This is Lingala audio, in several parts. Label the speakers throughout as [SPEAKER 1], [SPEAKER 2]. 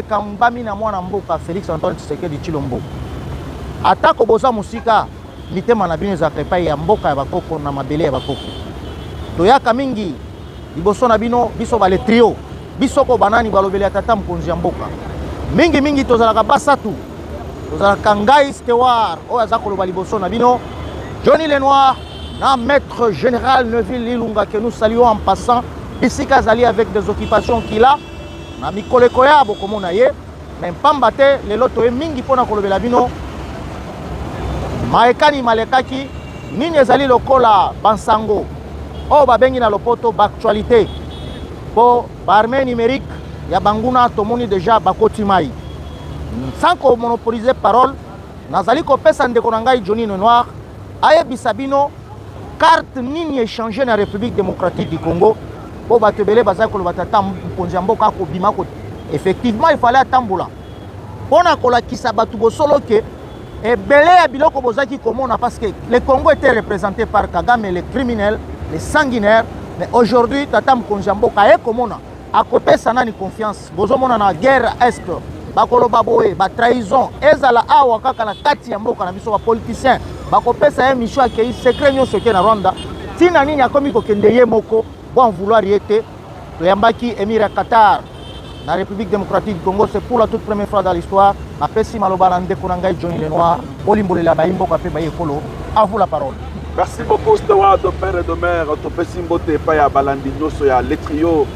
[SPEAKER 1] ekambami na mwana mboka Félix Antoine Tshisekedi Tshilombo. Atako boza musika mitema na bino ezalaka epai ya mboka ya bakoko na mabele ya bakoko. Toyaka mingi liboso na bino biso bale trio biso ko banani balobeli atata mokonzi ya mboka. Mingi tozalaka basatu. Tozalaka ngai Stewart oyo aza koloba liboso na bino, Johnny Lenoir na maître général Neuville Lilunga que nous saluons en passant. Bisika azali avec des occupations qu'il a na mikoleko ya bokomona ye mais pamba te lelo toye mingi pona kolobela bino maekani malekaki nini ezali lokola bansango oyo babengi na lopoto baactualité po baarmée numérique ya banguna tomoni déjà bakoti mai sans komonopoliser parole nazali kopesa ndeko na ngai Johnny Lenoir ayebisa bino carte nini échangé na République démocratique du Congo. Effectivement, il fallait attendre. On a kolakisa batu bosolo ke ebele ya biloko bozaki komona parce que le Congo était représenté par Kagame, les criminels, les sanguinaires, mais aujourd'hui tata mkonzi mboka e komona akopesa nani confiance bozomona na guerre est bakoloba boye ba trahison ezala awa kaka na kati ya mboka na biso ba politiciens bakopesa émission akei secret nyonso ke na Rwanda tina nini akomi kokende ye moko bon vouloir y était, Toyambaki, Émir à Qatar, la République démocratique du Congo, c'est pour la toute première fois dans l'histoire. Après si Malobalande, Konangay, Johnny Lenoir, Olimbolé la Baïmbo, Café Baye Kolo, à vous la parole.
[SPEAKER 2] Merci beaucoup, Stewart, de père et de mère, Topesi Mbote, Paya Balandi, Nosoya, les trios,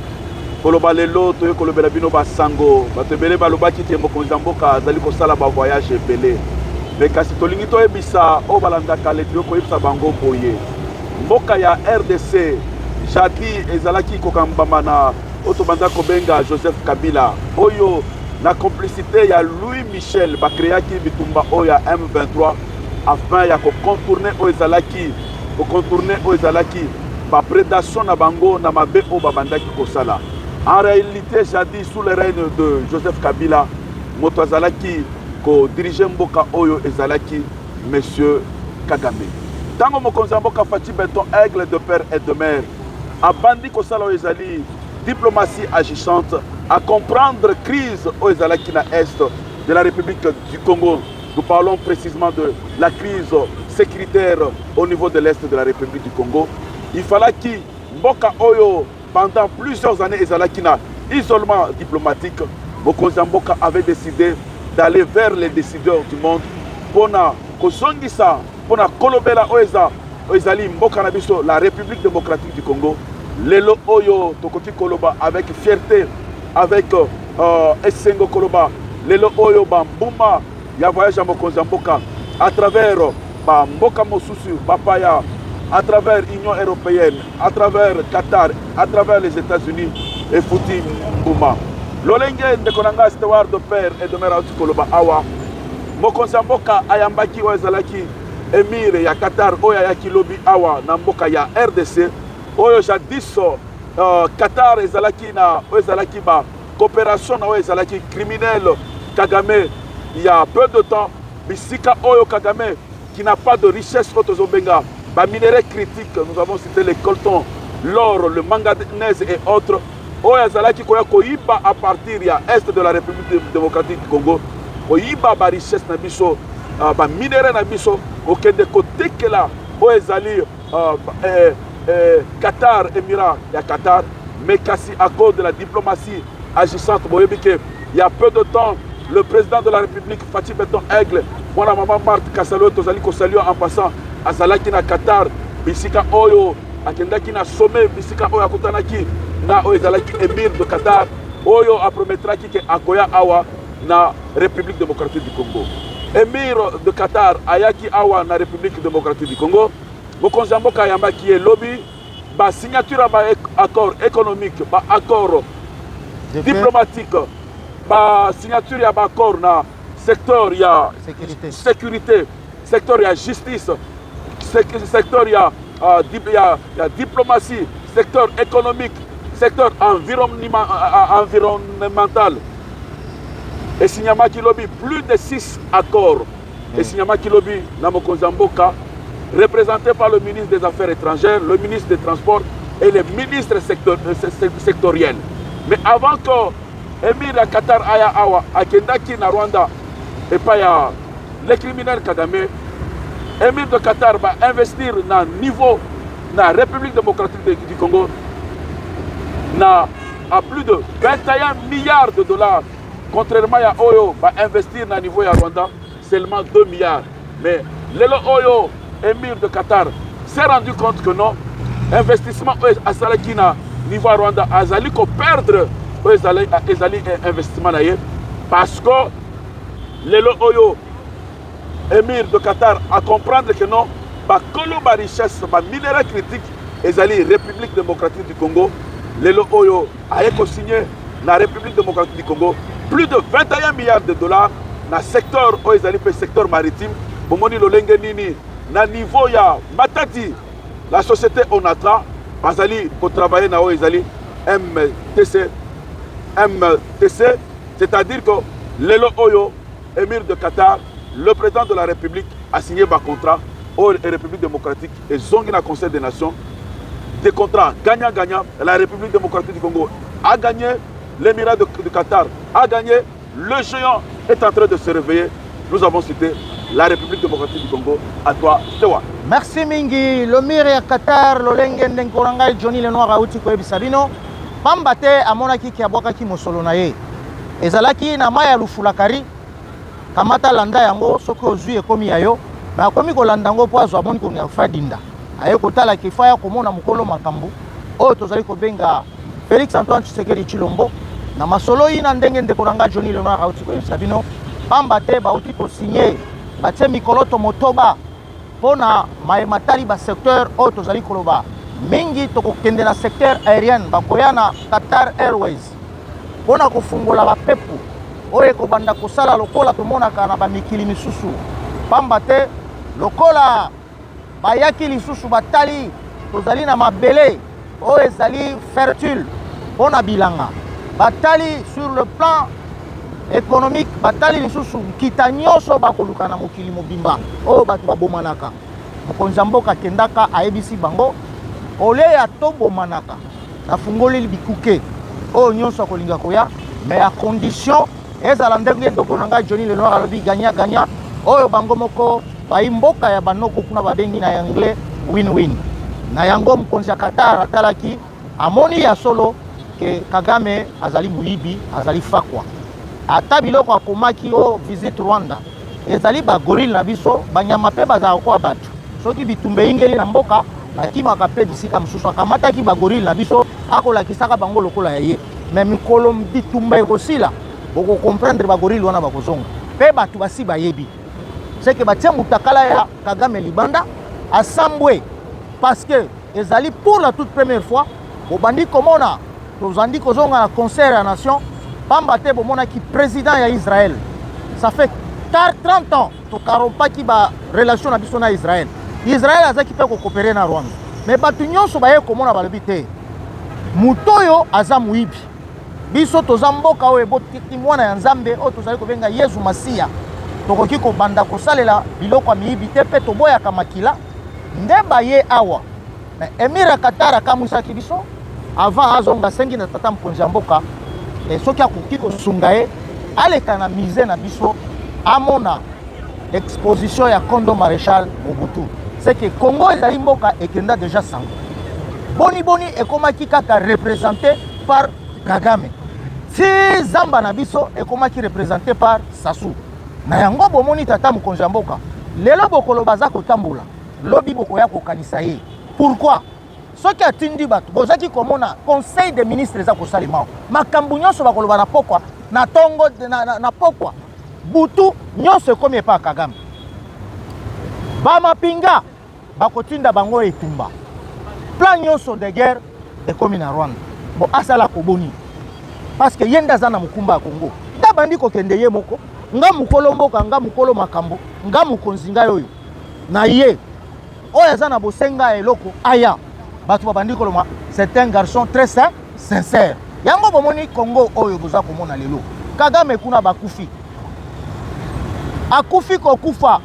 [SPEAKER 2] Kolobalelo, Toyo Kolobelabino Basango, Batebele Balobaki, Mokonzamboka, Zaliko Salaba voyage et Belé. Mais Kassitolingito Ebissa, Obalandaka, les trios, Koyipsa Bango, Boye. Mboka ya RDC. Jadi ezalaki kokambamana otobanda kobenga Joseph Kabila oyo na complicité ya Louis Michel bakreaki bitumba oya M23 afin ya contourner ezalaki ba prédation na bango na mabe o babandaki kosala. En réalité jadi sous le règne de Joseph Kabila moto azalaki ko diriger mboka oyo ezalaki monsieur Kagame. Tango mokonzi mboka Fati Beton aigle de père et de mère abandi kosala ezali diplomatie agissante à comprendre crise au ezalaki na est de la République du Congo. Nous parlons précisément de la crise sécuritaire au niveau de l'est de la République du Congo. Il fallait que mboka oyo pendant plusieurs années ezalaki na isolement diplomatique. Mokonzi mboka avait décidé d'aller vers les décideurs du monde pour na kozongisa pour na kolobela ezali mboka na biso la République démocratique du Congo. Lelo oyo tokoti koloba avec fierté avec Essengo koloba lelo oyo bambuma ya voyage à mokonzi mboka à travers mboka mosusu papaya à travers l'Union européenne à travers Qatar à travers les États-Unis et fouti mbuma lolenge ndekonanga Stewart de père et de mère koloba awa mokonzi mboka ayambaki oyo ezalaki émir ya Qatar oyo ayaki lobi awa na mboka ya RDC oyo jadis Qatar ezalaki na ezalaki ba coopération na ezalaki criminel Kagame il y a peu de temps bisika oyo Kagame qui n'a pas de richesse autozobenga ba minerais critiques nous avons cité les coltan l'or le manganèse et autres oyo ezalaki koya koyiba à partir ya est de la République démocratique du Congo koyiba ba richesse na biso ba minerais na biso okende kotekela oyo ezali Qatar, Émirat, il y a Qatar, mais à cause de la diplomatie agissante, il y a peu de temps, le président de la République, Fati Beton Aigle, moi la maman Marthe Kassalo, Tozali Kosalio en passant à Zalaki na Qatar, Bisika Oyo, Akendaki na Sommet, Bisika Oyo Akotanaki, na Oyo Zalaki Émir de Qatar, Oyo Aprometraki ke Akoya Awa na République démocratique du Congo. Émir de Qatar, Ayaki Awa na République démocratique du Congo. Mokonzi mboka yamba qui est lobby ba signature ba accord économique ba accord diplomatique ba signature ya ba accord na secteur ya sécurité secteur ya justice secteur ya diplomatie secteur économique secteur environnemental et signamaki lobby plus de 6 accords et signamaki lobby na mokonzi mboka représenté par le ministre des Affaires étrangères, le ministre des Transports et les ministres sectoriels. Mais avant que émir ya Qatar aya awa akendaki na Rwanda et pas ya les criminels Kagame émir de Qatar va investir na niveau na République démocratique du Congo na à plus de 21 milliards de dollars contrairement à Oyo va investir na niveau ya Rwanda seulement 2 milliards mais lelo Oyo émir de Qatar s'est rendu compte que non investissement à salaki na niveau ya Rwanda azali ko perdre ezali investissement na ye parce que lelo Oyo émir de Qatar à comprendre que non ba kolo ba richesse ba minerai critique ezali République démocratique du Congo lelo Oyo a signé la République démocratique du Congo plus de 21 milliards de dollars dans le secteur secteur maritime bomoni lolenge nini na niveau ya Matadi la société Onatra bazali pour travailler na ezali MTC c'est-à-dire que lelo Oyo émir de Qatar le président de la République a signé un contrat aux République démocratique et Zongina Conseil des Nations des contrats gagnant-gagnant. La République démocratique du Congo a gagné, l'Émirat de Qatar a gagné, le géant est en train de se réveiller. Nous avons cité la République démocratique du Congo. À toi, Tewa.
[SPEAKER 1] Merci Mingi. Le Mire Qatar, le Lengen Denkoranga, Johnny Lenoir Aouti Koebi Sabino. Pambate amonaki kiabwaka ki mosolo na ye. Ezalaki na maya lufulakari. Kamata landa yango soko ozui ekomi yayo. Na komi ko landa yango po azwa moni ko ngafa dinda. Aye kotala kifaya komona mukolo makambu. Oyo tozali ko benga Félix Antoine Tshisekedi Tshilombo. Na masolo ina ndenge ndekoranga Johnny Lenoir Aouti Koebi Sabino. Pambate bauti ko signer. Batie mikoloto motoba. Pona matali ba secteur oyo tozali koloba. Mingi tokokende na secteur aérien bakoyana Qatar Airways. Pona kofungola ba pepu. Oye kobanda kosala lokola tomonaka na ba mikili misusu. Pamba te lokola bayaki lisusu batali tozali na mabele oyo ezali fertile pona bilanga. Batali sur le plan économique batali lisusu kita nyonso bakoluka na mokili mobimba oyo bato babomanaka. Mokonzi ya mboka kendaka ayebisi bango ole ya tobomanaka na fungoli bikuke oyo nyonso akolinga koya mais à condition ezala ndenge tokonanga Johnny Lenoir alobi gagnant oyo bango moko baimboka ya banoko kuna babengi na anglais win-win. Na yango mokonzi ya Qatar atalaki amoni ya solo ke Kagame azali muibi azali fakwa. Ata biloko akomaki o visite Rwanda ezali ba gorille na biso banyama pe bazala kwa bato. Soki bitumbe ingeli na mboka bakimaka pe bisika mosusu akamataki ba gorille na biso akolakisaka bango lokola ya ye. Mais mikolo bitumba ekosila boko comprendre ba gorille wana bakozonga. Pe batu basi bayebi. C'est que batia mutakala ya Kagame libanda asambwe parce que ezali pour la toute première fois bobandi komona tozandi kozonga na concert ya nation pamba te bomona ki président ya Israël. Ça fait 30 ans to karompa ki ba relation na biso na Israël. Israël azaki pe ko coopérer na Rwanda. Mais batu nyonso baye komona balobi te. Mutoyo aza muibi. Biso tozamboka oyo ebotiki mwana ya Nzambe oyo tozali kobenga Yesu Masia. Tokoki kobanda kosalela biloko ya miyibi te pe toboyaka makila nde baye awa. Emira Qatar akamwisaki biso avant azonga sengi na tata mokonzi ya mboka soki akoki kosunga ye aleka na mise na biso amona exposition ya Kondo Maréchal Mobutu. C'est que Congo ezali mboka ekenda déjà sango. Boni ekomaki kaka représenté par Kagame. Si Zamba na biso ekomaki représenté par Sassou. Na yango bomoni tata mokonzi ya mboka lelo bokolo baza kotambola lobi bokoya kokanisa ye. Pourquoi? Soki atindi bato bozaki komona conseil des ministres eza kosalema makambu nyonso bakoloba na pokwa na tongo na pokwa butu nyonso ekomi epa Kagame. Bamapinga bakotinda bango etumba plan nyonso de guerre ekomi na Rwanda bo asala koboni parce que yenda za na mukumba ya Congo da bandi kokende ye moko nga mukolo mboka nga mukolo makambo nga mukonzi nga yoyo na ye oyo aza na bosenga eloko aya bato babandi koloma c'est un garçon très sincère. Yango bomoni Congo oyo boza komona lelo Kagame kuna bakufi akufi kokufa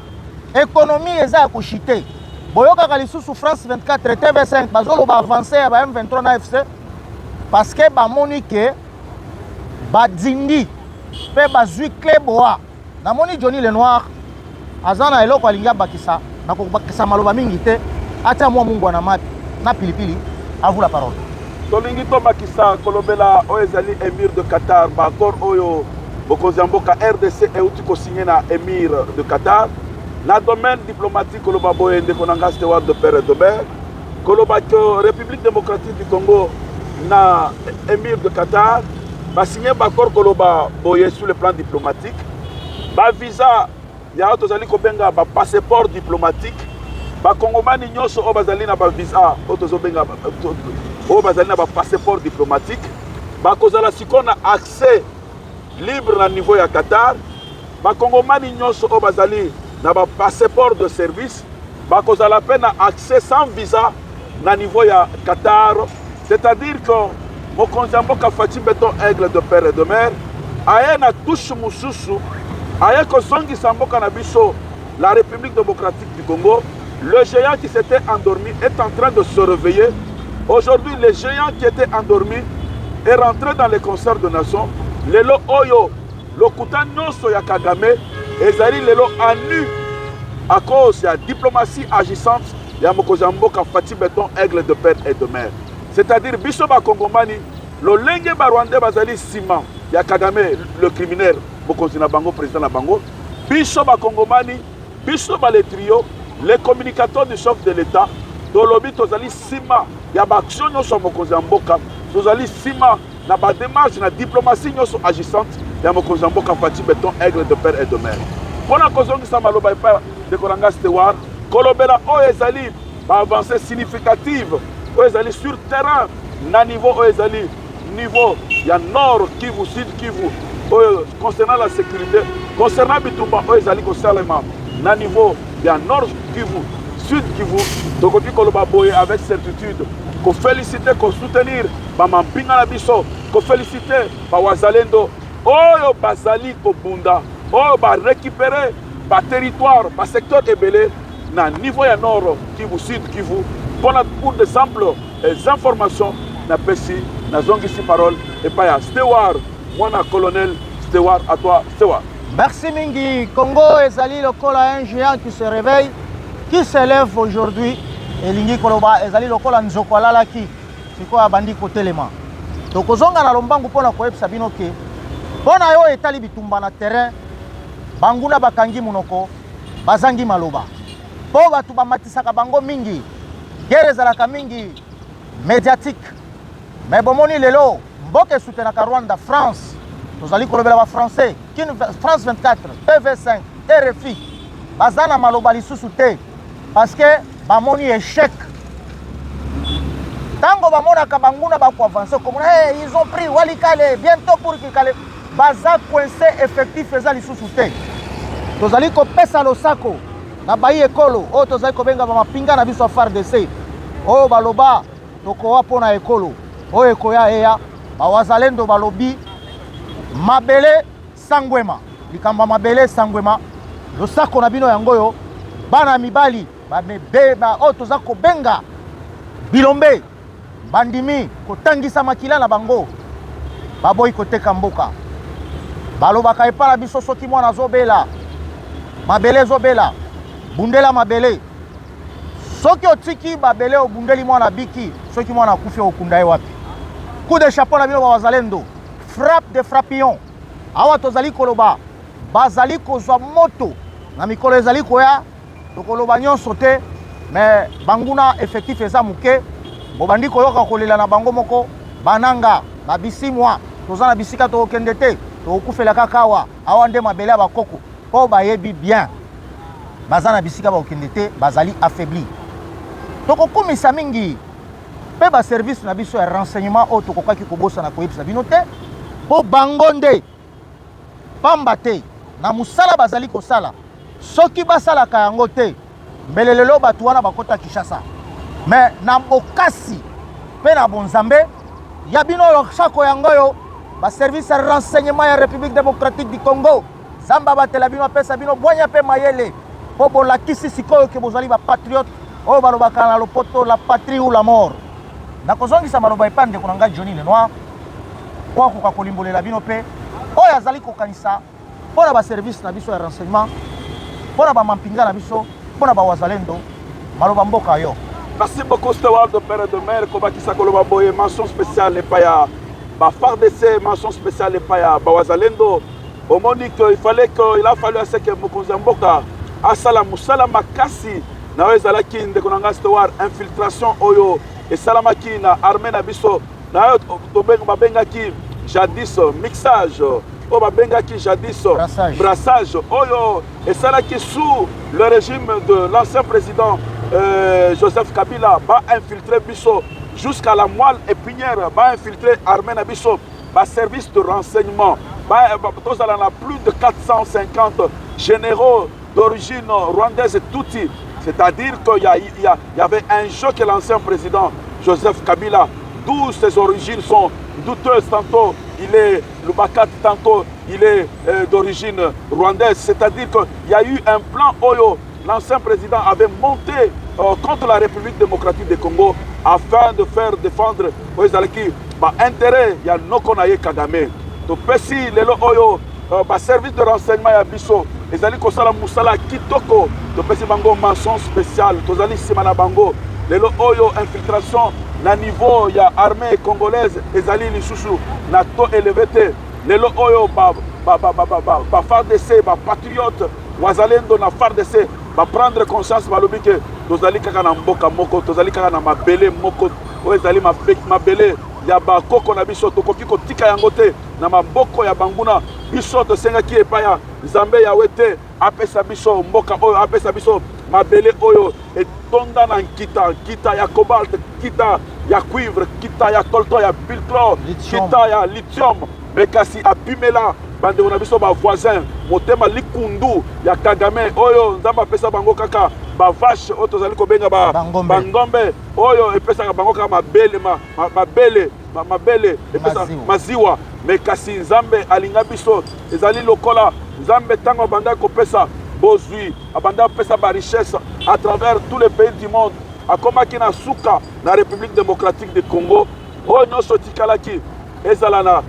[SPEAKER 1] économie eza ya koshite boyoka lisusu France 24 TV5 bazolo ba avancer ya ba M23 na FC parce que bamoni ke badindi pe bazui kleboa namoni Johnny Lenoir azana eloko alinga bakisa na kokubakisa maloba mingi te ata mwa mungu na mapi na pilipili à vous la parole.
[SPEAKER 2] Tolingi to makisa kolobela oezali émir de Qatar ba accord oyo bokozamboka RDC e uti ko signé na émir de Qatar na domaine diplomatique koloba boyende konanga steward de père de mère koloba que République démocratique du Congo na émir de Qatar ba signé ba accord koloba boye sur le plan diplomatique ba visa ya tozali kobenga ba passeport diplomatique ba kongomani nyonso o bazali na ba visa o tozobenga o bazali na ba passeport diplomatique ba kozala sikona accès libre na niveau ya Qatar ba kongomani nyonso o bazali na ba passeport de service ba kozala pe na accès sans visa na niveau ya Qatar, c'est-à-dire que mokonzi mboka Fatim Beton Aigle de père et de mère aye na touche mususu aye kozongisa mboka na biso la République démocratique du Congo. Le géant qui s'était endormi est en train de se réveiller. Aujourd'hui, le géant qui était endormi est rentré dans les concerts de nations. Lelo oyo, lokuta nyonso ya Kagame, ezali lelo anu à cause de la diplomatie agissante ya mokonzi mboka Fatim Beton Aigle de père et de mère. C'est-à-dire biso ba Kongomani, lo lenge ba Rwandais bazali sima ya Kagame le criminel, mokonzi na bango président na bango. Biso ba Kongomani, biso ba le trio, les communicateurs du chef de l'État, tolobi tozali sima ya ba action nyonso mokonzi mboka, tozali sima na ba démarche na diplomatie nyonso agissante ya mokonzi mboka Fatim Beton Aigle de père et de mère. Pona kozongisa maloba epa de Kolanga Steward, kolobela o ezali ba avancée significative o ezali sur terrain na niveau o ezali niveau ya nord Kivu, sud Kivu, concernant la sécurité, concernant Bitumba o ezali ko salema na niveau ya nord Kivu, sud Kivu, donc on koloba boye avec certitude, qu'on féliciter, qu'on soutenir, ba mampinga na biso, qu'on féliciter, ba wazalendo, oyo bazali ko bunda, oyo ba récupérer ba territoire, ba secteur ebele na niveau ya nord Kivu, sud Kivu, pour des simples informations na pesi na zongisi parole et pas ya Steward, mwana colonel Steward, à toi Steward.
[SPEAKER 1] Merci Mingi. Congo ezali lokola un géant qui se réveille, qui s'élève aujourd'hui. Et Lingi Koloba ezali lokola nzoko alalaki. Siko abandi kotelema. Tokozonga na lombangu pona koyebisa bino ke pona yo etali bitumba na terrain banguna bakangi munoko bazangi maloba. Po batu bamatisaka bango mingi. Guerre ezalaka mingi médiatique. Mais bomoni lelo mboke soutenaka Rwanda, France. Nous allons parler en français. France 24, TV5, RFI. Bazana malobali sous-souté. Parce que bamoni échec. Tango bamona kabanguna bako avancer comme ils ont pris Walikale bientôt pour Kikale. Baza coincé effectif faisant les sous-souté. Nous allons kopesa losako na bayi ekolo. Oh nous allons kobenga ba mapinga na biso FARDC. Oh baloba toko wapo na ekolo. Oh ekoya eya ba wazalendo balobi mabele sangwema likamba mabele sangwema losako na bino yangoyo bana mibali bamebeba o toza kobenga bilombe bandimi kotangisa makila na bango baboyi koteka mboka balobaka epala biso soki mwana zobela mabele zobela bundela mabele soki otiki babele obundeli mwana biki soki mwana akufi okunda ye wapi coup de chapeau na bino ba wazalendo frappe de frappillon awa tozali koloba bazali kozwa moto na mikolo ezali koya tokoloba nyonso te mais banguna effectif eza muke bobandi koyoka kolela na bango moko bananga na bisimwa toza na bisika tokende te tokufela kakawa awa nde mabele ya bakoko po bayebi bien baza na bisika bakende te bazali affaibli tokokumisa mingi pe ba service na biso ya renseignement o tokokaki kobosa na koyebisa bino te po bango nde pamba te na musala bazali kosala soki basalaka yango te mbele lelo bato wana bakota Kinshasa mais na bokasi pe na bonzambe ya bino sako yango yo ba service ya renseignement ya République démocratique du Congo zamba batela bino pesa bino bonya pe mayele po bolakisi sikoyo ke bozali ba patriote oyo balobaka na lopoto la patrie ou la mort. Na kozongisa maloba epande kunanga Johnny Lenoir kwa kokakolimbolela bino pe oyo azali kokanisa mpona baservice na biso ya renseignement mpona bamampinga na biso mpona bawazalendo maloba mboka yo.
[SPEAKER 2] Merci beaucoup Steward de Père et de Mère Kobakisa Koloba Boye, mention spéciale et paya ba FARDC, mention spéciale et paya bawazalendo. Au Monique, il a fallu à ce que Mokonzi Mboka asala musala makasi na wezalaki ndekonanga Steward infiltration oyo et salamaki na armée na biso na to bengaki jadis mixage o babengaki jadis brassage oyo et salaki sous le régime de l'ancien président Joseph Kabila va infiltrer biso jusqu'à la moelle épinière, va infiltrer armée na biso, va service de renseignement, tous à plus de 450 généraux d'origine rwandaise et touti. C'est-à-dire qu'il y avait un jeu que l'ancien président Joseph Kabila, d'où ses origines sont douteuses, tantôt il est Lubakat, tantôt il est d'origine rwandaise. C'est-à-dire qu'il y a eu un plan Oyo. L'ancien président avait monté contre la République démocratique du Congo afin de faire défendre l'intérêt de Nokonaye Kagame. Donc, si le service de renseignement ya biso, les alliés Kosala Moussala Kitoko, donc bango mention spéciale, les alliés Simana Bango, les oyo infiltration, na niveau ya armée congolaise, les alliés Lissousou, na to élevé, les oyo FARDC, patriote, wazalendo na FARDC, va prendre conscience balobi que tozali kaka na mboka moko tozali kaka na mabele moko oyo ezali mabele ya bakoko na biso tokoki kotika yango te na maboko ya banguna biso tosengaki epai ya nzambe yawe te apesa biso mboka oyo apesa biso mabele oyo etonda na nkita ya cobalt nkita ya cuivre nkita ya coltan ya bilclor nkita ya lithium me kasi apimela bandeko na biso bavoisin motema likundu ya Kagame oyo nzambe apesa bango kaka bavache oyo tozali kobenga bangombe oyo epesaka bango kaka mabele epesa maziwa me kasi nzambe alinga biso ezali lokola nzambe ntango abandaki kopesa bozwi abandaki kopesa barichesse à travers tous les pays du monde akomaki na suka na République démocratique du Congo oyo nyonso tikalaki ezala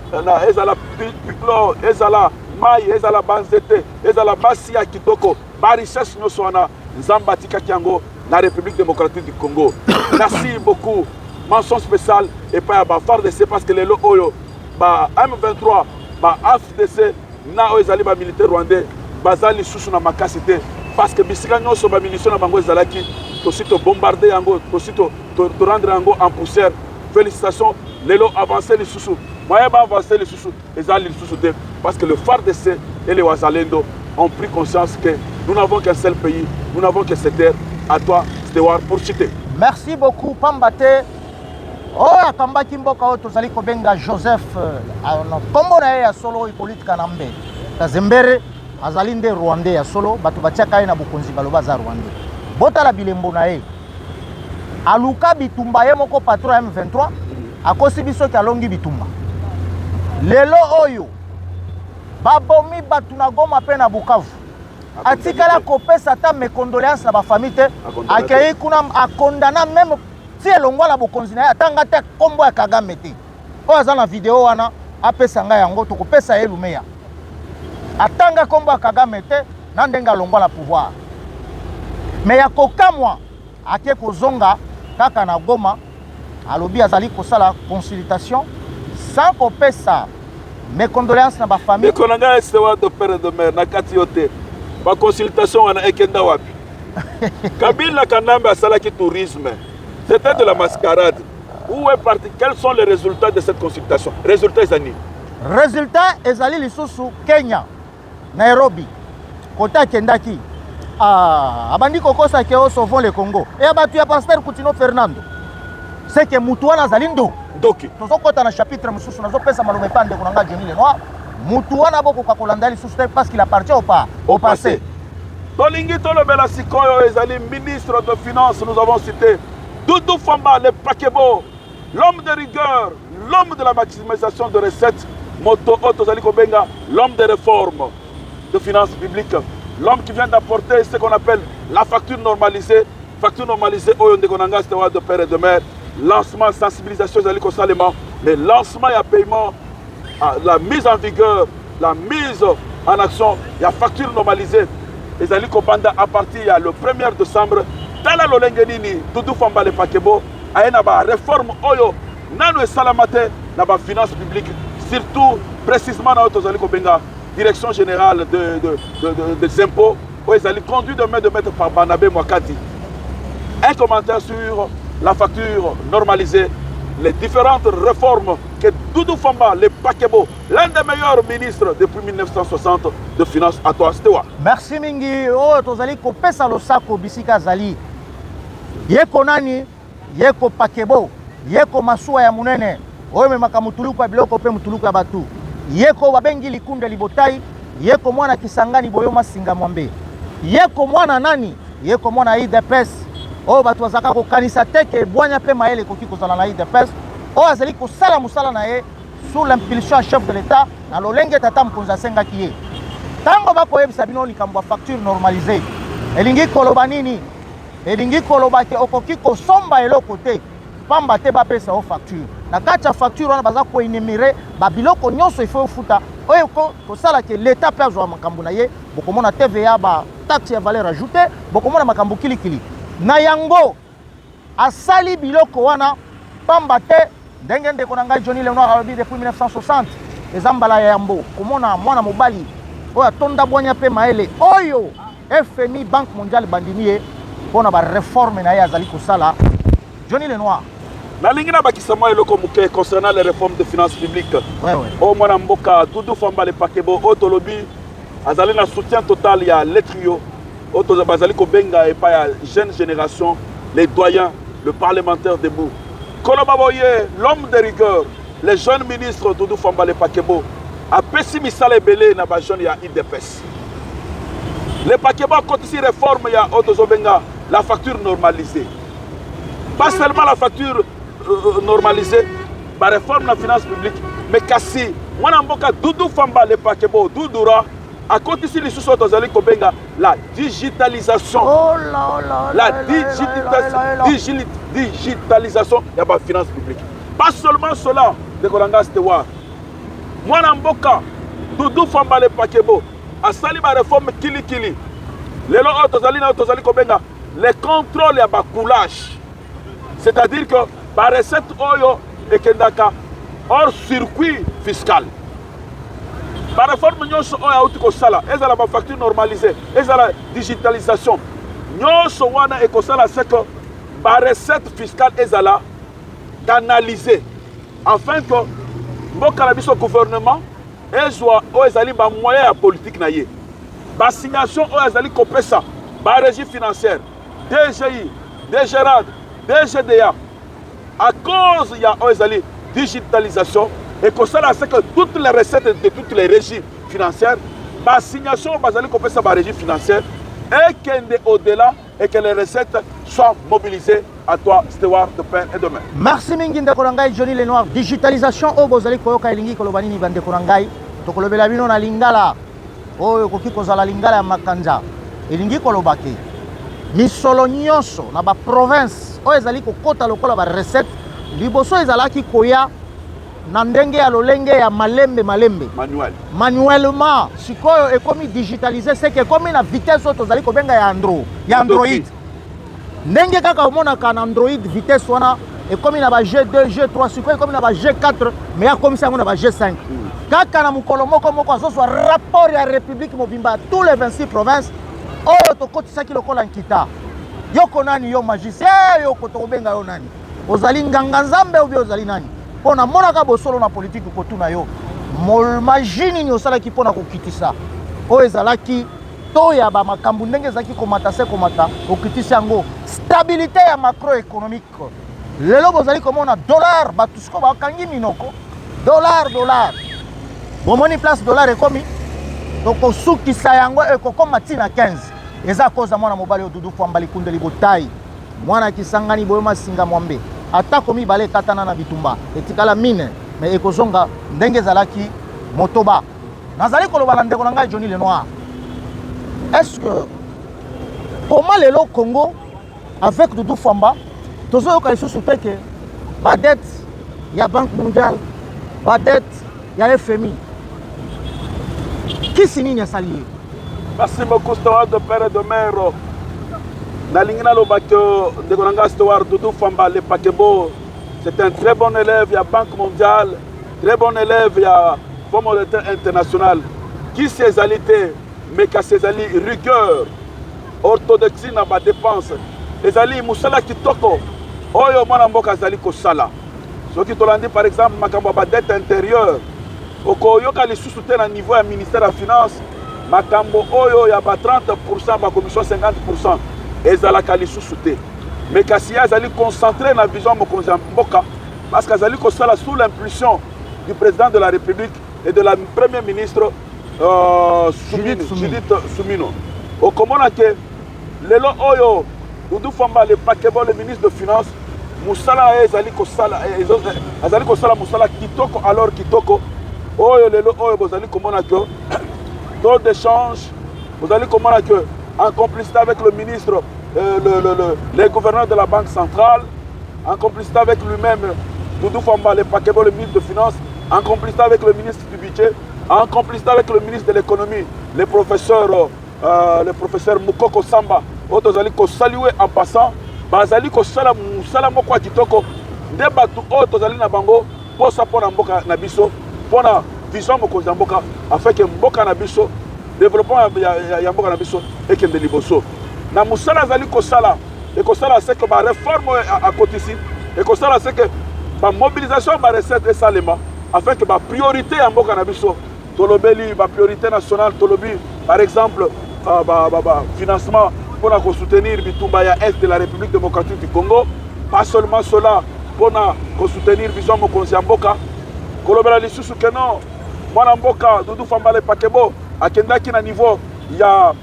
[SPEAKER 2] ezala piclo ezala mai ezala banzete ezala basi ya kitoko ba richesse nyonso wana nzambe atikaki yango na République démocratique du Congo. Merci beaucoup. Mention spéciale et pas ba FARDC parce que les oyo ba M23 ba AFDC na oyo ezali ba militaire rwandais bazali susu na makasité parce que bisika nyonso ba munitions na bango ezalaki tosito bombarder yango tosito to rendre yango en poussière. Félicitations, Lelo avancé les sous-sous. Moi, je vais avancer les sous-sous. Parce que le FARDC et les Wazalendo ont pris conscience que nous n'avons qu'un seul pays, nous n'avons que cette terre. À toi, Steward, pour citer.
[SPEAKER 1] Merci beaucoup, Pambate. Oh, Kamba Kimboka, Tozali Kobenga Joseph, Kombo na ya solo Hippolyte Kanambe. Kazembere, Azalinde Rwandais ya solo, Batubachaka na Bukonzi Baloba za Rwandais. Bota la bilembo na ye. Aluka bitumba ye moko patron M23 akosi biso ki alongi bitumba lelo oyo babomi batu na Goma pe na Bukavu atikala kopesa ta mes condoléances na ba famille te akei kuna akondana même ti elongwa la bokonzi na atanga te kombo ya Kagame te oyo aza na video wana apesa nga yango tokopesa ye lumeya atanga kombo ya Kagame te na ndenga longwa la pouvoir mais ya kokamwa ake kozonga kaka na Goma alobi azali kosala consultation sans kopesa mes condoléances na ba famille
[SPEAKER 2] konanga estewa de Père et de Mère na kati yote ba consultation wana ekenda wapi Kabila Kanambe asalaki tourisme c'était de la mascarade où est parti quels sont les résultats de cette consultation résultats
[SPEAKER 1] ezali lisusu Kenya Nairobi kota kendaki abandi kokosa ke sauvons le Congo et abatu ya pasteur Coutinho Fernando c'est que mutu wana zalindo
[SPEAKER 2] doki
[SPEAKER 1] tozokota na chapitre mususu nazopesa malume pande kunanga Johnny Lenoir mutu wana boko kakolanda lisusu parce qu'il appartient au passé
[SPEAKER 2] tolingi tolobela sikoyo ezali ministre de finances nous avons cité Doudou Famba le Pakebo l'homme de rigueur l'homme de la maximisation de recettes moto tozali kobenga l'homme de réforme de finances publiques. L'homme qui vient d'apporter ce qu'on appelle la facture normalisée au Yondekonanga, de Père et de Mère, lancement, sensibilisation, mais lancement et paiement la mise en vigueur, la mise en action, il y a facture normalisée. Les alliés Kobanda à partir le 1er décembre, dans la Lolengenini, Doudou Famba le Pakebo, a une réforme Oyo, Nano et Salamate, dans la finance publique, surtout précisément dans notre Kobenga, direction générale des impôts, où ils allaient conduire de main de maître par Banabé Mwakati. Un commentaire sur la facture normalisée, les différentes réformes que Doudou Famba, le Pakebo, l'un des meilleurs ministres depuis 1960 de finances, à toi, Stewa.
[SPEAKER 1] Merci Mingi. Oh, tozali ko pesa lo sako bisika zali. Yeko nani, yeko Pakebo, yeko masuwa ya munene. Oyo memaka mutuluku ya biloko pe mutuluku ya batu. Yeko babengi likunde libotai, yeko mwana Kisangani boyoma singa mwambe. Yeko mwana nani, yeko mwana IDPS. Oyo batu wazaka ko kanisa teke bwanya pe maele koki kozala na IDPS. Oyo azali ko sala musala na ye sous l'impulsion à chef de l'État na lolenge tata mkonza senga kiye. Tango bako yebisa bino likambo facture normalisée. Elingi koloba nini? Elingi koloba ke okoki ko somba eloko te. Pamba te ba pesa o facture. Na kati ya facture wana baza ko énumérer ba biloko nyonso ifo futa. Oyo ko sala ke l'État pe azwa makambo na ye, bokomona TVA ba taxe ya valeur ajoutée, bokomona makambo kilikili. Na yango asali biloko wana pamba te ndenge ndeko na ngai Johnny Lenoir alobi depuis 1960 ezambala ya yambo komona mwana mobali oyo atonda bwanya pe maele oyo FMI Banque Mondiale bandini ye mpona ba réforme na ye azali kosala Johnny Lenoir.
[SPEAKER 2] Nalingi na bakisama eloko muke concernant les réformes de finances publiques. O mwana mboka Doudou Famba le Pakebo otolobi azali na soutien total ya le trio oto bazali ko benga et pas ya jeune génération, les doyens, le parlementaire debout. Kolobaboye, l'homme de rigueur, les jeunes ministres Doudou Famba le Pakebo a pessimisa les belé na ba jeune ya IDPS. Le Pakebo a continué réforme ya oto benga la facture normalisée. Pas seulement la facture normalisée, la réforme de la finance publique, mais kasi, moi n'amboka Doudou Famba le Pakebo, Doudoura, à côté de les sous-autres, la digitalisation.
[SPEAKER 1] Oh là là,
[SPEAKER 2] la digitalisation de la finance publique. Pas seulement cela, de Kolanga Stewa. Moi n'amboka Doudou Famba le Pakebo, à sali la réforme Kili. Les contrôles et le coulage. C'est-à-dire que la recette Oyo et Kendaka hors circuit fiscal. La réforme Nyonso Oyo Outiko Sala, et la facture normalisée, et la digitalisation. Nyonso Wana et Kosala, c'est que la recette fiscale est canalisée afin que le gouvernement ait des moyens politiques. La signation est coupée ça. La régie financière, DGI, DGRAD, DGDA, à cause de la digitalisation, et que ça, c'est que toutes les recettes de toutes les régies financières, la signation de la régie financière, et qu'elle est au-delà, et que les recettes soient mobilisées à toi, Steward, de pain et de main.
[SPEAKER 1] Merci Mingi Ndekorangai, Johnny Lenoir. Digitalisation, oh, vous allez koyoka elingi kolobani Ndekorangai, to kolobela bino na lingala, oh, koki kozala lingala ya makanja, elingi kolobaki. Misolo nyonso na ba province oyo ezali kokota lokola ba recette liboso ezalaki koya na ndenge ya lolenge ya malembe manuellement sikoyo ekomi digitalisé c'est que ekomi na vitesse oyo tozali kobenga ya Android ndenge kaka omonaka na Android vitesse wana ekomi na ba G2 G3 sikoyo ekomi na ba G4 mais akomisa yango na ba G5 kaka na mokolo moko azoswa rapport ya République mobimba tous les 26 provinces. Oh, tokotisaki lokola nkita. Yoko nani yo magicien, yoko tobenga yo nani. Ozali nganga nzambe obi ozali nani. Pona monaka bosolo na politique kotuna yo. Mol magini ni osalaki pona kokitisa. O ezalaki to ya ba makambu ndenge ezaki komata okitisa yango. Stabilité ya macroéconomique. Lelo bozali komona dollar batusko bakangi minoko. Dollar. Bomoni place dollar ekomi donc sukisa yango ekokoma tina 15 eza koza mwana mobali Doudou Famba likunde libotai mwana Kisangani boyoma singa mwambe atako mibale katana na bitumba etikala mine mais ekozonga ndenge zalaki motoba nazali koloba ndeko na ngai Johnny Lenoir. Est-ce que comment lelo Congo avec Doudou Famba tozo yoka lisusu te ke ba dette ya Banque Mondiale ba dette ya FMI kisi nini asali.
[SPEAKER 2] Merci beaucoup Stewart de père et de mère. Nalingina Lobakyo de Gonanga Stewart Doudou Famba le Pakebo. C'est un très bon élève, il y a Banque mondiale, très bon élève, il y a Fonds monétaire international. Qui ses alités, mais qu'à ses alliés rigueur, orthodoxie dans ma dépense. Les alliés Moussala Kitoko, Oyo Manamboka Zali Kosala. Ce qui te dit par exemple, ma dette intérieure, Okoyoka les sous-soutenir à niveau du ministère de la Finance, Makambo Oyo, il y a 30%, ma commission 50%, et Zalaka les sous-soutenir. Mais Kassia Zali concentré dans la vision de Mboka, parce qu'Azali Kosala sous l'impulsion du président de la République et de la première ministre Judith Soumino. Au Komona que Lelo Oyo, Doudou Famba, le Pakebo, le ministre de Finances, Moussala Azali Kosala Moussala Kitoko, alors Kitoko, Oyo Lelo Oyo, vous allez Komona que taux d'échange, vous allez Komona que en complicité avec le ministre, les gouverneurs de la Banque centrale, en complicité avec lui-même, Doudou Famba, le Pakebo, le ministre de Finances, en complicité avec le ministre du Budget, en complicité avec le ministre de l'économie, le professeur Moukoko Samba, Otozali ko saluer en passant, bazali ko sala moko kitoko, ndebatu Otozali na bango, posa pona mboka na biso, pona vision moko za mboka, afin que mboka na biso, développement ya mboka na biso et que liboso. Na musala zali ko sala, et ko sala c'est que ma réforme à côté ici, et ko sala c'est que ma mobilisation ma recette et salement, afin que ma priorité à mboka na biso, tolobeli ma priorité nationale, tolobi par exemple financement pour soutenir Bitumba ya Est de la République démocratique du Congo, pas seulement cela pour soutenir Vision Mokonzi Mboka, kolobela lisusu que non, mwana mboka Doudou Famba le Pakebo akendaki na niveau il y a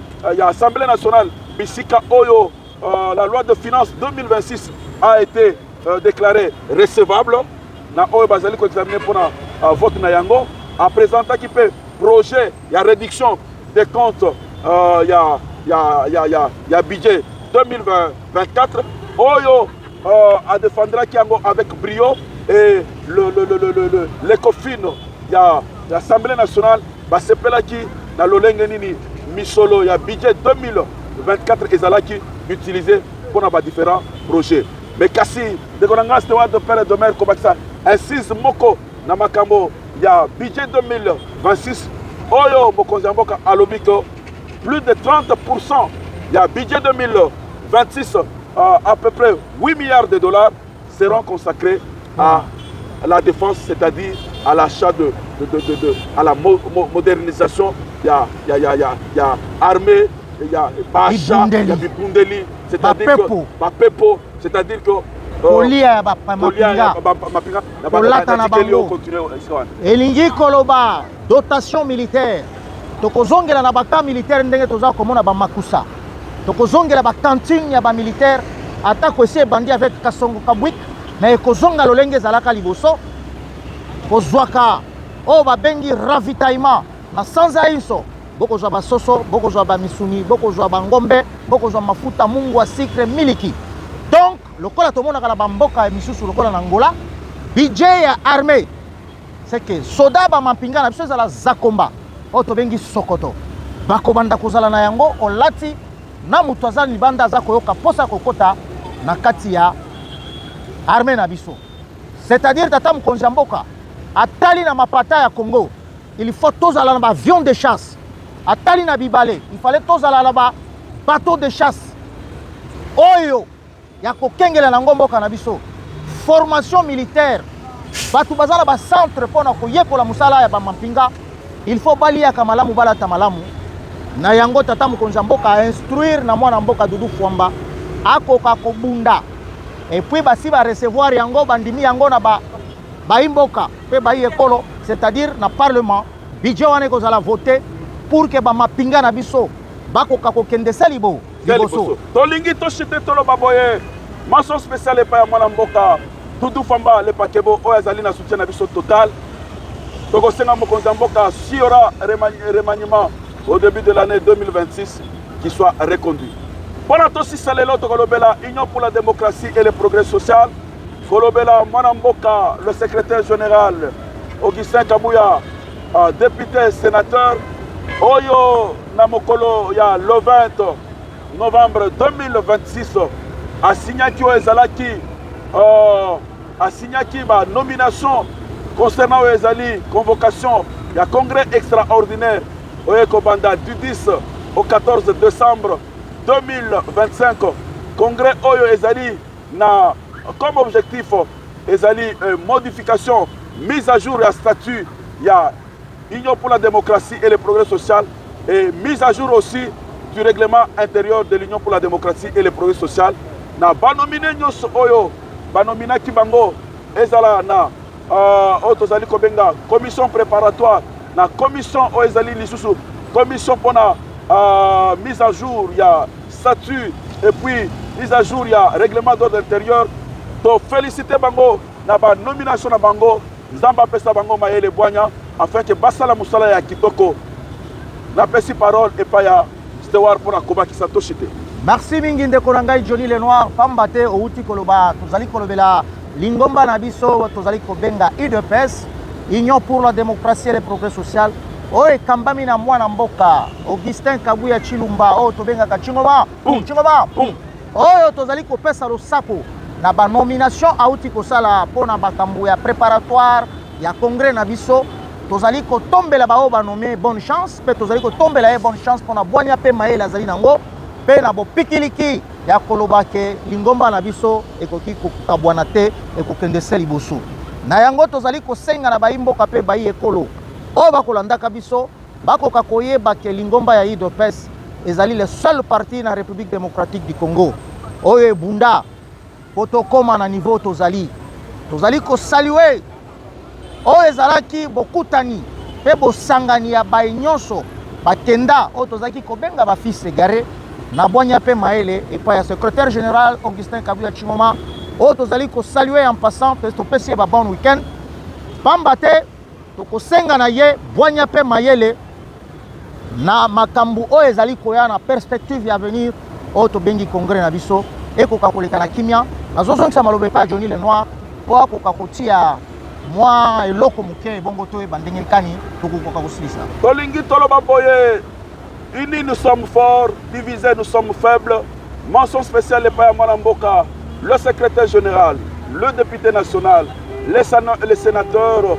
[SPEAKER 2] Assemblée nationale bisika oyo la loi de finances 2026 a été déclarée recevable na oyo bazali ko examiner pour vote na yango à présenter qui peut projet ya réduction des comptes il y a budget 2024 oyo à défendre qui avec brio et l'ECOFIN il y a l'Assemblée nationale bah c'est là qui dans l'olenge nini misolo il y a budget 2024 ezalaki utilisé pour nos différents projets mais kasi de konanga Stewart de père et de mère comme ça insiste moko na makambo il y a budget 2026 oyo mokonzi mboka alobiko plus de 30%, il y a budget 2026, à peu près 8 milliards de dollars seront consacrés à la défense, c'est-à-dire à l'achat à la modernisation. Il y a armée, il y a Bacha, il y a Bipundeli, c'est-à-dire que c'est-à-dire que
[SPEAKER 1] elingi koloba dotation militaire. Tokozongela na baka militaire ndenge toza komona ba makusa. Tokozongela ba cantine ya ba militaire ata kwese bandi avec Kasongo Kabwik na ekozonga lolenge zalaka liboso. Kozwaka o ba bengi ravitaillement na sanza inso. Boko zwa ba soso, boko zwa ba misuni, boko zwa ba ngombe, boko zwa mafuta mungu wa sikre miliki. Donc lokola tomona kala ba mboka ya misusu lokola na Angola, budget ya armée c'est que soda ba mapinga na biso za zakomba. Oto bengi sokoto bakobanda kozala na yango olati na mutu azali libanda aza koyoka posa kokota na kati ya armée na biso, c'est-à-dire tata mokonzi ya mboka atali na mapata ya Congo il faut tozala na ba avion de chasse, atali na bibale il fallait tozala na ba bateau de chasse oyo ya kokengela na mboka na biso, formation militaire batu bazala ba centre pona koyekola musala ya ba mampinga. Il faut balia kamalamu balata malamu na yango tata mokonzi mboka instruire na mwana mboka Doudou Famba akoka kobunda et puis basi ba recevoir yango bandimi yango na ba imboka pe ba ekolo, c'est-à-dire na parlement budget wana ko zala voter pour que ba mapinga na biso bakoka kokende salibo liboso
[SPEAKER 2] tolingi to chite tolo baboye mention spéciale pa mwana mboka Doudou Famba le Pakebo oyo azali na soutien na biso total. Donc, s'il y aura remaniement au début de l'année 2026, qui soit reconduit. Pendant aussi, c'est l'Union pour la démocratie et le progrès social. Kolobela Manamboka, le secrétaire général Augustin Kabouya, député sénateur, Oyo Namokolo, il y a le 20 novembre 2026, a signé la nomination concernant les convocation, il y a congrès extraordinaire du 10 au 14 décembre 2025. Congrès Oyo Ezali na comme objectif Ezali modification, mise à jour et statut, il y a Union pour la démocratie et le progrès social et mise à jour aussi du règlement intérieur de l'Union pour la démocratie et le progrès social. Na banominé nyonso oyo banomina kibango ezala na Otozali Kobenga commission préparatoire na commission Ezali lisusu commission pour la mise à jour il y a statut et puis mise à jour il y a règlement d'ordre intérieur. To féliciter bango na ba nomination na bango nzamba pesa bango mayele bwanya afin que basala musala ya kitoko na pesi parole et pas ya stewar pour akoba kisato chite.
[SPEAKER 1] Merci mingi ndeko na ngai Johnny Lenoir pambate outi koloba tozali kolobela lingomba na biso tozali kobenga UDPS Union pour la démocratie et le progrès social oye kambami na mwana mboka Augustin Kabouya Chilumba o tobenga ka Chingoma oyo tozali kopesa losako na ba nomination auti kosala pona bakambo ya préparatoire ya congrès na biso tozali kotombela bao ba nommé bonne chance pe tozali kotombela ye bonne chance pona bwanya pe mayele azali nango pe na bopikiliki ya koloba ke lingomba na biso ekoki kokabwana te ekokende se liboso na yango tozali kosenga na bayimboka pe bayi ekolo oyo bakolandaka biso bakoka koyeba ke lingomba ya UDPS ezali le seul parti na République démocratique du Congo oyo ebunda potokoma na niveau tozali kosalue oyo ezalaki bokutani pe bosangani ya bayi nyonso bakenda oyo tozalaki kobenga bafils égarés na bwanya pe maele epai ya secrétaire général Augustin Kabouya Chingoma oyo tozali kosalue en passant pe topesi ye ba bon week-end pamba te tokosenga na ye bwanya pe mayele na makambo oyo ezali koya na perspective ya venir oyo tobengi congrès na biso ekoka koleka na kimia nazozongisa maloba epai ya Johnny Lenoir po akoka kotia mwa eloko moke ebongo to ebandenge kani tokokoka kosilisa
[SPEAKER 2] tolingi toloba boye unis nous sommes forts, divisés nous sommes faibles. Mention spéciale epai ya mwana mboka, le secrétaire général, le député national, les sénateurs,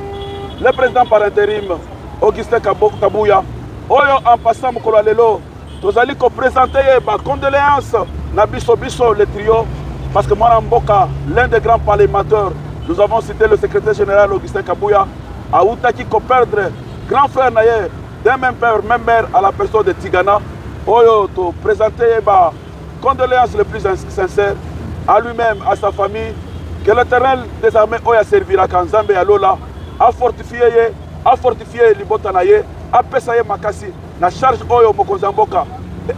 [SPEAKER 2] le président par intérim Augustin Kabouya oyo en passant mokolo lelo tozali ko présenter ba condoléances na biso le trio parce que mwana mboka l'un des grands parlementaires nous avons cité le secrétaire général Augustin Kabouya a outaki ko perdre grand frère naye d'un même père même mère à la personne de Tigana oyo to présenter ba condoléances les plus sincères à lui-même à sa famille que l'Éternel des armées oya servira kanzambe ya lola a fortifié libota na ye a pesa ye makasi na charge oyo mokonzi mboka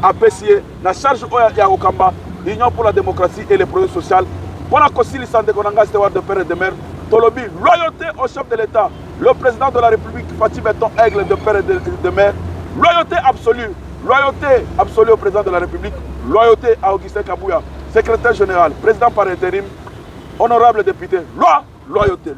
[SPEAKER 2] a pesié na charge oyo ya kokamba Union pour la démocratie et le progrès social pour la kosilisa ndeko na nga steward de père et de mère tolobi loyauté au chef de l'État le président de la République Fatim Beton Aigle de père et de mère loyauté absolue au président de la République loyauté à Augustin Kabouya secrétaire général président par intérim honorable député loi loyauté